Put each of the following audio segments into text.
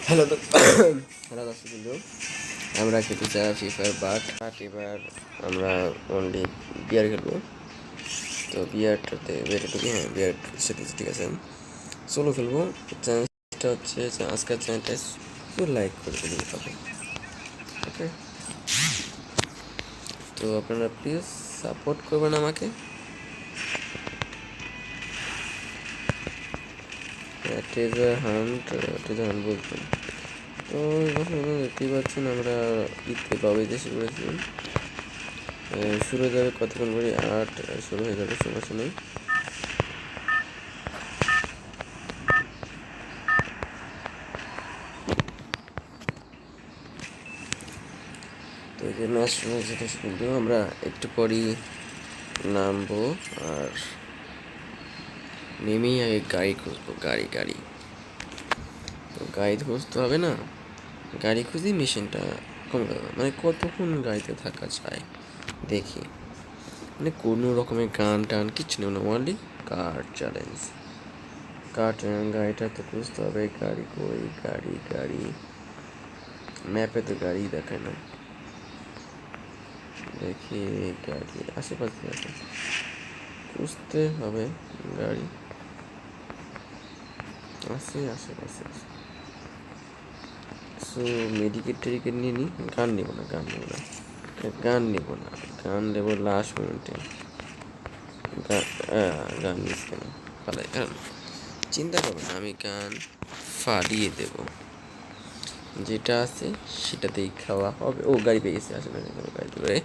Hello তো hello দর্শক বন্ধু, আমরা খেতে চাই ফ্রি ফায়ার বাট এবার আমরা অনলি বিয়ার খেলবো। তো বিয়ারটাতে বিয়ারটা ঢুকি, হ্যাঁ বিয়ার সাথে ঠিক আছে সোলো খেলবো। চ্যালেঞ্জটা হচ্ছে যে আজকের চ্যানেলটা শুধু লাইক করে দিতে হবে, ওকে? তো আপনারা প্লিজ সাপোর্ট করবেন আমাকে। ট্রেজার হান্ট বলছেন। তো দেখতেই পাচ্ছেন আমরা ঈদকে লবিতে শুরু করেছিলাম। শুরু হয়ে যাবে কতক্ষণ পরে, 8 শুরু হয়ে যাবে, সমস্যা নেই। তো এই যে ম্যাচ শুরু হয়েছে তো কিন্তু আমরা একটু পরই নামবো। আর নেমেই আগে গাড়ি খুঁজবো, গাড়ি তো গাড়ি খুঁজতে হবে না, গাড়ি খুঁজেই মিশনটা কমে যাবে। মানে কতক্ষণ গাড়িতে থাকা যায় দেখি, মানে কোনো রকমের গান টান কিচ্ছু নেই, ওনলি কার চ্যালেঞ্জ। গাড়িটা তো খুঁজতে হবে। গাড়ি কই, গাড়ি ম্যাপে তো গাড়ি দেখায় না। দেখি গাড়ি আশেপাশে আছে, খুঁজতে হবে। গাড়ি আছে আশেপাশে। সো মেডিকেট টেডিকেট নিয়ে নিই। গান নেবো না, গান নেবো লাস্ট মোমেন্টে। গান মিস কেন ফালাই, চিন্তা করবেন না, আমি গান ফাটিয়ে দেবো। যেটা আছে সেটাতেই খাওয়া হবে। ও গাড়ি পেয়ে গেছে, আসলে গাড়ি ধরে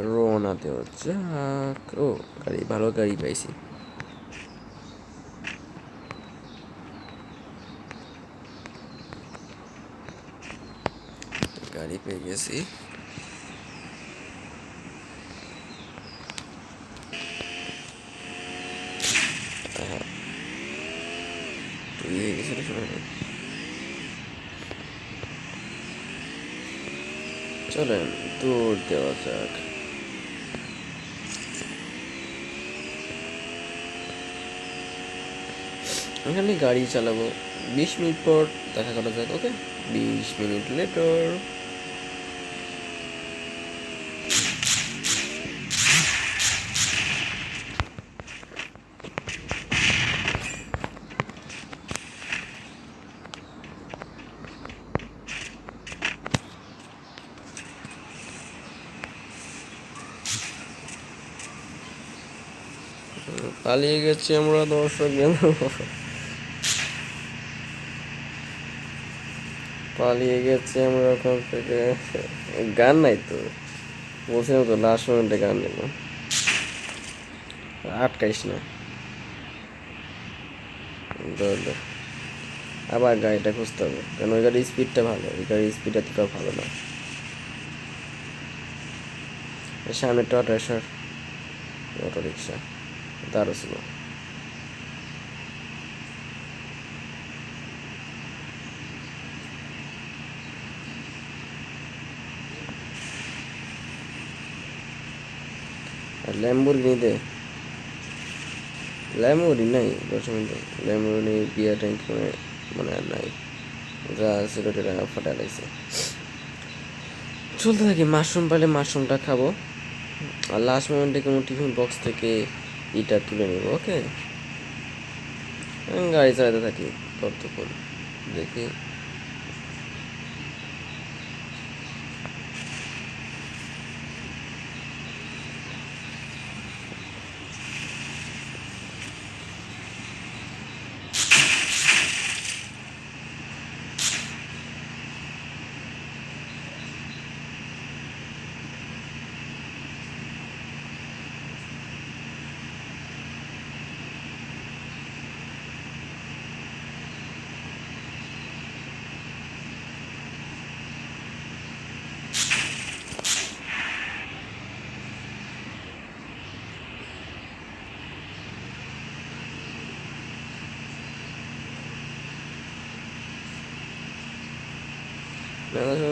রওনাতে হচ্ছে। ও গাড়ি, ভালো গাড়ি পাইছি। গাড়ি পেয়ে গেছি। চলেন দৌড় দেওয়া যাক। এখানে গাড়ি চালাবো, 20 মিনিট পর দেখা করা যাক, ওকে? 20 মিনিট লেটার। পালিয়ে গেছি আমরা দর্শক, পালিয়ে গেছি আমরা ওখান থেকে। গান নাই তো, বলছিলাম তো লাস্ট মোমেন্টে গান নেব। আটকাইস না, ধরলে আবার গাড়িটা খুঁজতে হবে, কারণ ওই গাড়ির স্পিডটা ভালো, ওই গাড়ির স্পিড এতটা ভালো না। সামনে অটো রিক্সা তারও ছিল। আর ল্যাম্বরগিনিতে ল্যাম্বরগিনি নাই দর্শক, ল্যাম্বরগিনি বিয়ার ট্যাঙ্ক মানে আর নাই, যা ছিল সেটা ফাটা লাগছে। চলতে থাকি, মাশরুম পাইলে মাশরুমটা খাবো, আর লাস্ট মোমেন্টে কোনো টিফিন বক্স থেকে ইটা তুলে নেব, ওকে? গাড়ি চালাতে থাকি ততক্ষণ, দেখি।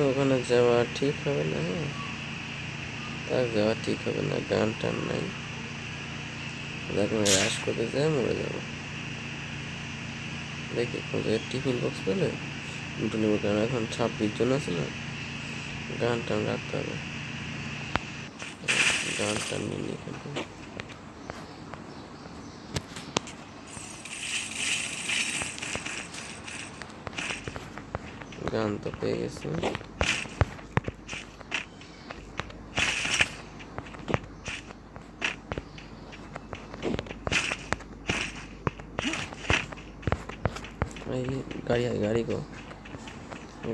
ওখানে যাওয়া ঠিক হবে না, হ্যাঁ তার যাওয়া ঠিক হবে না, গান টান নাই, দেখুন রাশ করতে যায় মরে যাবো। দেখি কোন জায়গায় টিফিন বক্স পেলে উঠে নেবো, কারণ এখন 26 জন আছে না, গান টান রাখতে হবে, গান টান নিয়ে নিয়ে খেলবো। গান তো পেয়ে গেছি। এই গাড়ি গো,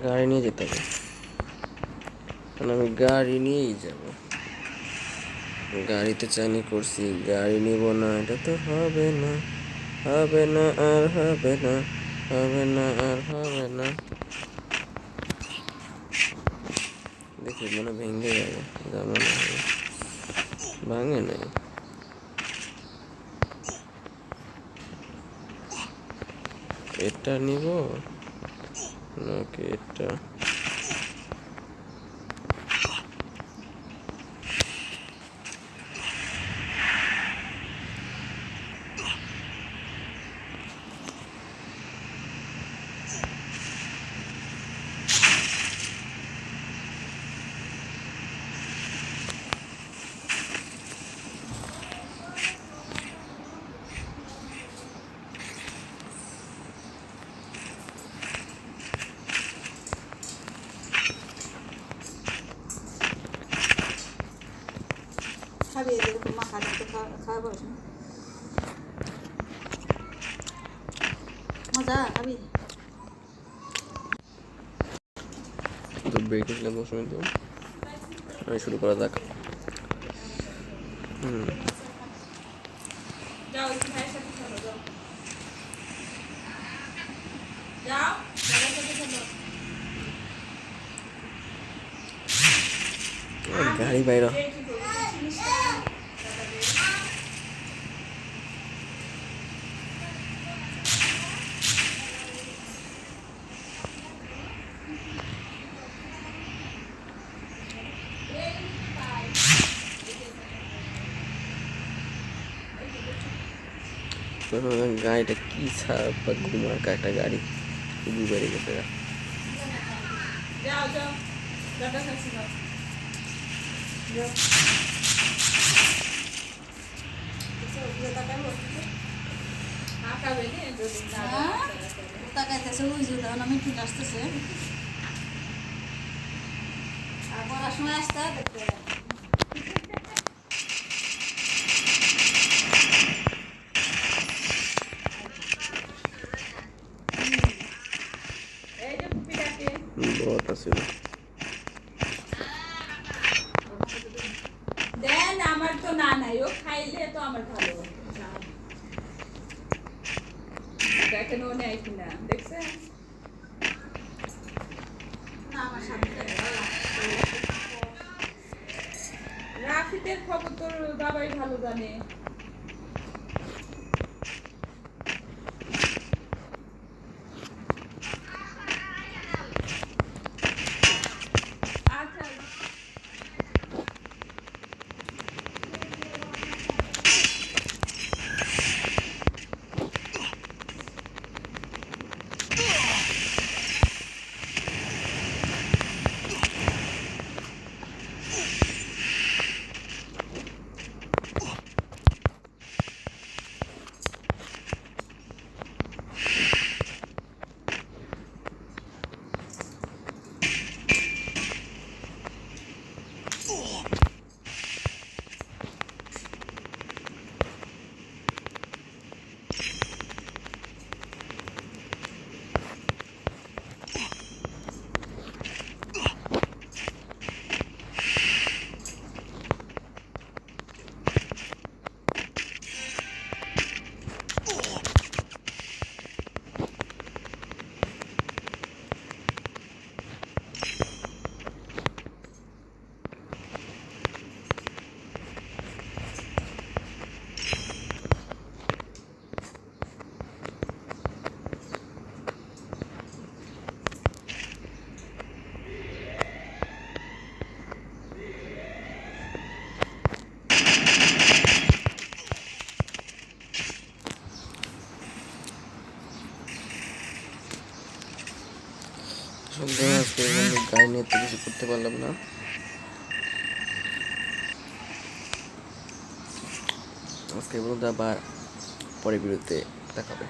গাড়ি নিয়ে যেতে হবে, কারণ আমি গাড়ি নিয়েই যাব। গাড়িতে চাইনি করছি, গাড়ি নিব না, এটা তো হবে না, হবে না আর হবে না, হবে না আর হবে না। দেখি মনে ভেঙে যাবে, যা মনে হবে ভাঙে নাই। এটা নিব নাকি এটা? খাবি এরকম মাখা দিতে খাওয়া বস না মজা খাবি। তো ব্রেক নিলাম 10 মিনিট, আমি শুরু করা যাক। যাও ভাইয়ের সাথে খেলো, যাও যাও ভাইয়ের সাথে খেলো। গাড়ি বাইর গাড়িটা কি ছাড় বা ঘুমার একটা গাড়ি খুবই বেড়ে গেছে। যাও যাও দাদা কাছে যাও যাও তাকাইতেছে ওই যে তখন আমি ঠিক আসতেছে আর পড়ার সময় আসতে দেখতে বহুত আছিল দেন আমার তো না নাই ও খাইলে তো আমার ভালো দেখেন ও নেয় কিনা দেখছেন না আমার সাথে রাফিদের খবর তোর বাবাই ভালো জানে। আসলে আজকে গাড়ি নিয়ে তো কিছু করতে পারলাম না। আজকে বন্ধু আবার পরে বিরুদ্ধে দেখাবে।